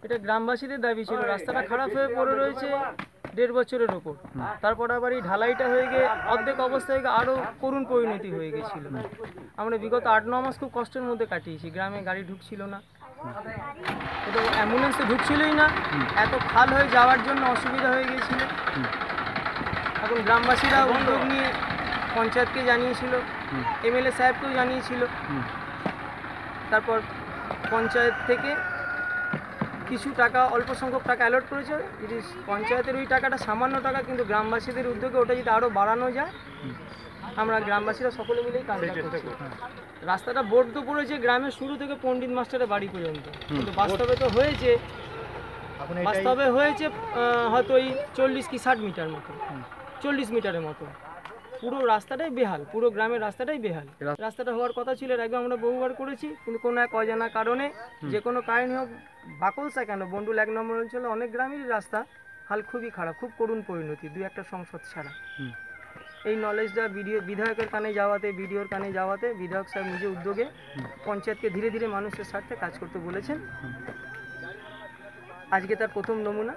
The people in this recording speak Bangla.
এটা গ্রামবাসীদের দাবি ছিল, রাস্তাটা খারাপ হয়ে পড়ে রয়েছে 1.5 বছরের ওপর। তারপর আবার এই ঢালাইটা হয়ে গিয়ে অর্ধেক অবস্থায় আরও করুণ পরিণতি হয়ে গেছিল। আমরা বিগত 8-9 মাস খুব কষ্টের মধ্যে কাটিয়েছি। গ্রামে গাড়ি ঢুকছিল না, তো অ্যাম্বুলেন্স তো ঢুকছিলই না, এত খাল হয়ে যাওয়ার জন্য অসুবিধা হয়ে গিয়েছিল। এখন গ্রামবাসীরা উদ্যোগ নিয়ে পঞ্চায়েতকে জানিয়েছিল, এমএলএ সাহেবকেও জানিয়েছিল। তারপর পঞ্চায়েত থেকে কিছু টাকা, অল্প সংখ্যক টাকা অ্যালট করেছে। যদি পঞ্চায়েতের ওই টাকাটা সামান্য টাকা, কিন্তু গ্রামবাসীদের উদ্যোগে ওটা যদি আরও বাড়ানো যায়, আমরা গ্রামবাসীরা সকলে মিলেই কাজটা করছি। রাস্তাটা বদ্ধ পড়েছে গ্রামের শুরু থেকে পণ্ডিত মাস্টারের বাড়ি পর্যন্ত, কিন্তু বাস্তবে তো হয়েছে হয়তো ওই 40 কি 60 মিটার মতো, 40 মিটারের মতো। পুরো রাস্তাটাই বেহাল, পুরো গ্রামের রাস্তাটাই বেহাল। রাস্তাটা হওয়ার কথা ছিল, একদম আমরা বহুবার করেছি, কিন্তু কোনো এক অজানা কারণে, যে কোনো কারণে হোক, বাকলসা কেন, বন্ডুল 1 নম্বর অঞ্চলে অনেক গ্রামেরই রাস্তা হাল খুবই খারাপ, খুব করুণ পরিণতি, 2-1টা সংসদ ছাড়া। এই নলেজটা বিধায়কের কানে যাওয়াতে, বিডিওর কানে যাওয়াতে, বিধায়ক সাহেব নিজে উদ্যোগে পঞ্চায়েতকে ধীরে ধীরে মানুষের স্বার্থে কাজ করতে বলেছেন। আজকে তার প্রথম নমুনা।